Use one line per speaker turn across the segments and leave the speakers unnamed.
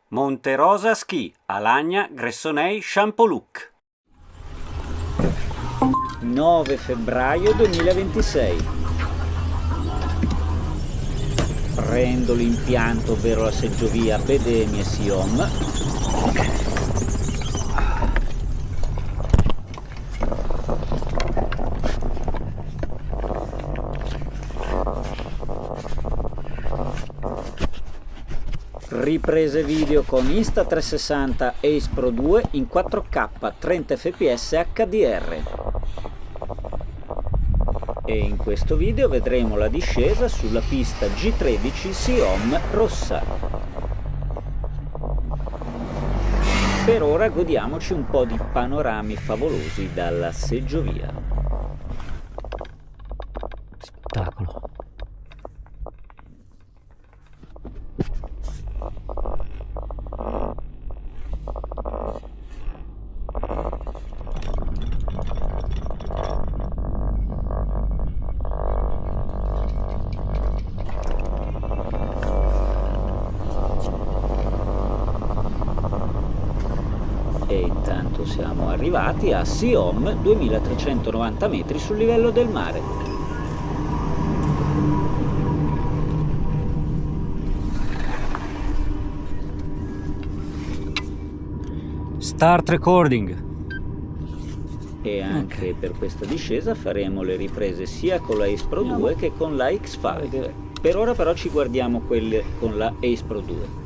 Monte Rosa Ski, Alagna, Gressonei, Champoluc. 9 febbraio 2026. Prendo l'impianto, ovvero la seggiovia Bedemi e Siom. Riprese video con Insta360 Ace Pro 2 in 4K 30 fps HDR. E in questo video vedremo la discesa sulla pista G13 Siom rossa. Per ora godiamoci un po' di panorami favolosi dalla seggiovia. Spettacolo. E intanto siamo arrivati a Siom, 2390 metri sul livello del mare. Start recording. E anche per questa discesa faremo le riprese sia con la Ace Pro 2 che con la X5. Per ora però ci guardiamo quelle con la Ace Pro 2.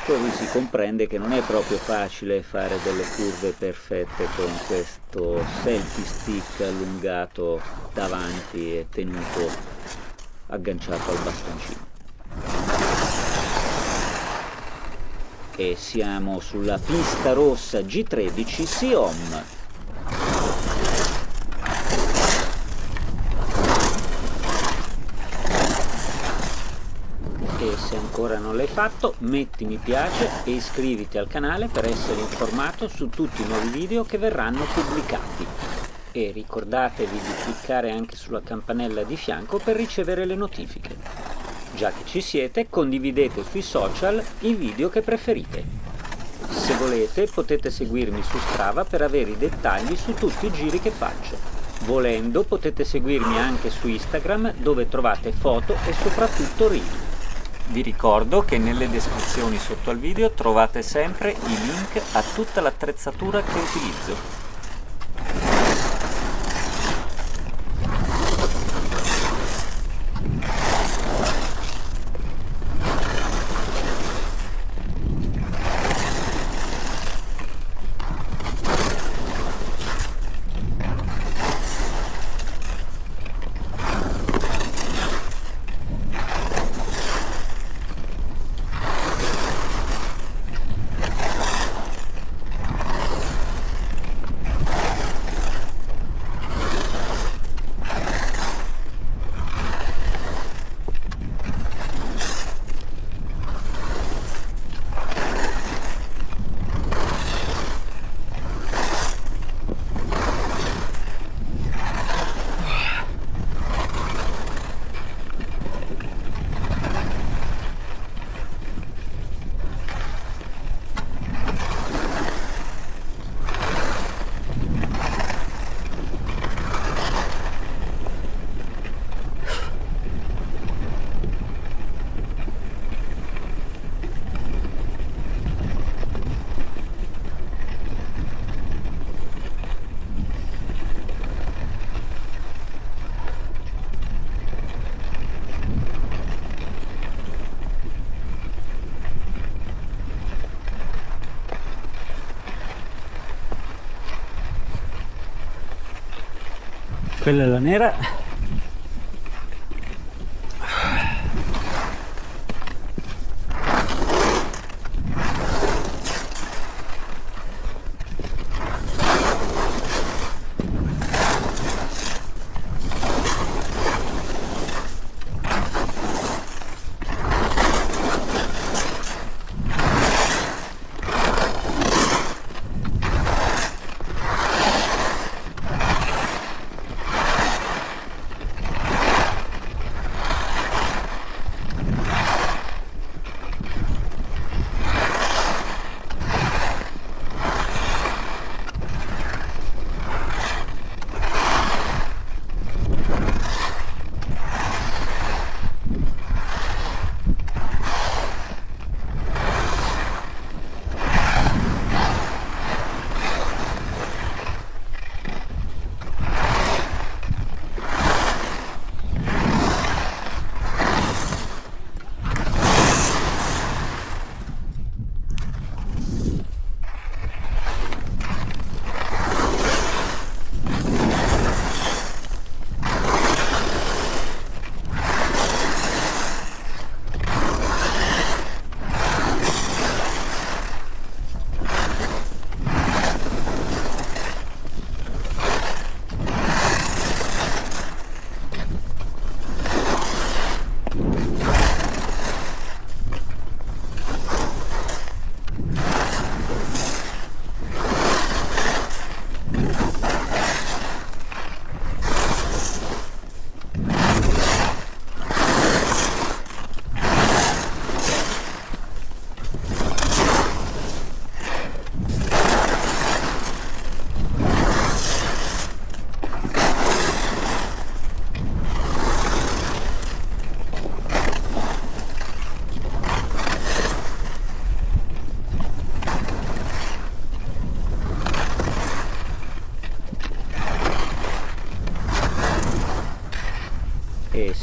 Così si comprende che non è proprio facile fare delle curve perfette con questo selfie stick allungato davanti e tenuto agganciato al bastoncino. E siamo sulla pista rossa G13 Siom. E se ancora non l'hai fatto, metti mi piace e iscriviti al canale per essere informato su tutti i nuovi video che verranno pubblicati. E ricordatevi di cliccare anche sulla campanella di fianco per ricevere le notifiche. Già che ci siete, condividete sui social i video che preferite. Se volete, potete seguirmi su Strava per avere i dettagli su tutti i giri che faccio. Volendo, potete seguirmi anche su Instagram, dove trovate foto e soprattutto reel. Vi ricordo che nelle descrizioni sotto al video trovate sempre i link a tutta l'attrezzatura che utilizzo. Quella è la nera.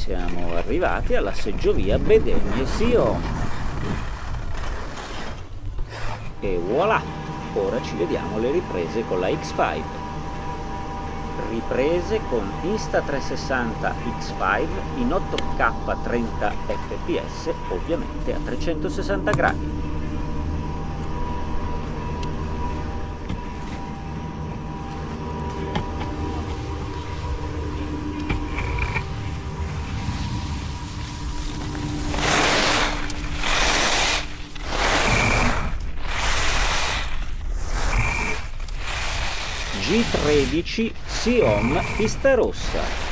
siamo arrivati alla seggiovia Bedegno-Sion. E voilà, ora ci vediamo le riprese con la X5. Riprese con Insta360 X5 in 8K 30 fps, ovviamente a 360 gradi. G13 Sion pista rossa.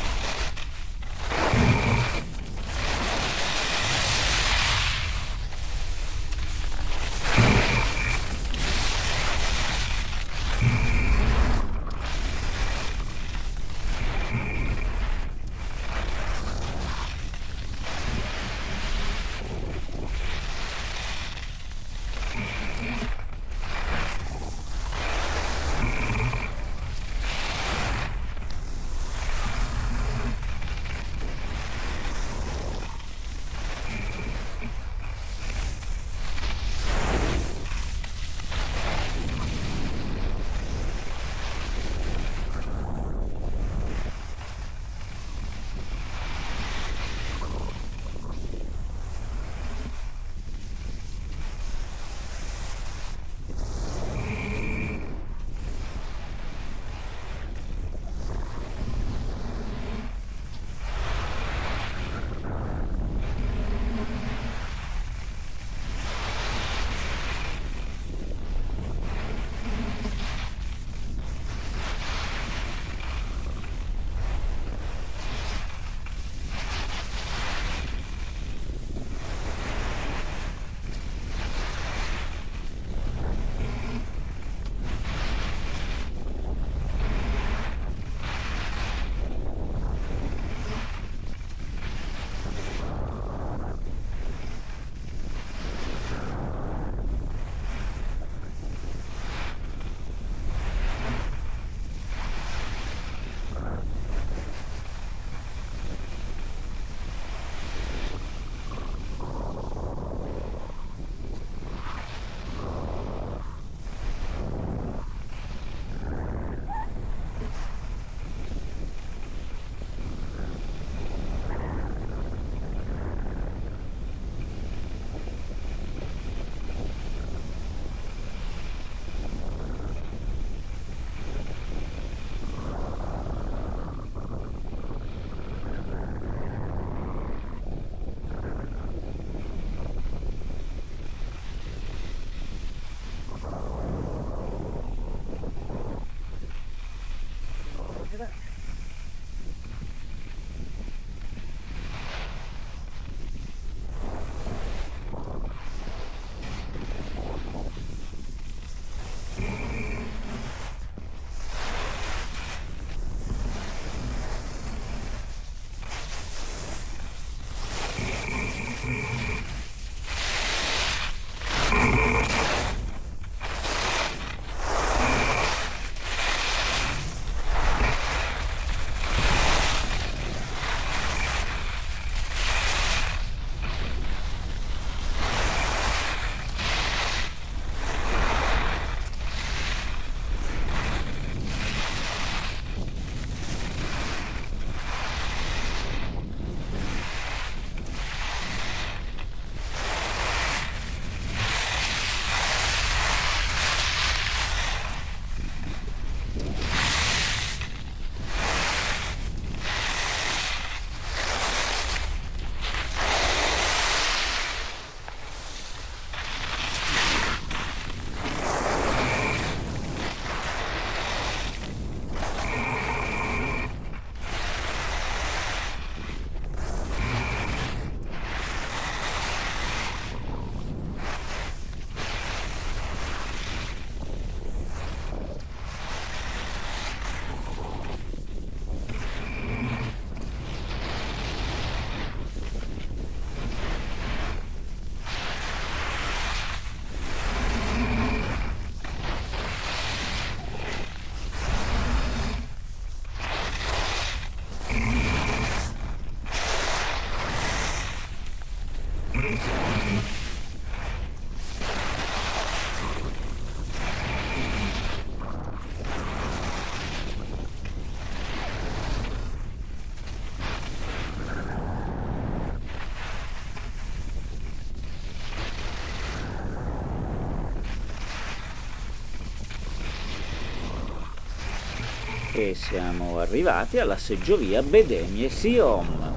E siamo arrivati alla seggiovia Bedemie Siom.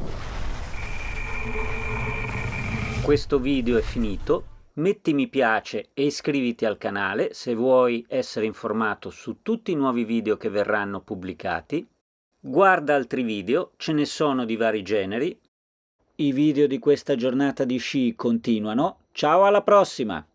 Questo video è finito. Metti mi piace e iscriviti al canale se vuoi essere informato su tutti i nuovi video che verranno pubblicati. Guarda altri video, ce ne sono di vari generi. I video di questa giornata di sci continuano. Ciao, alla prossima!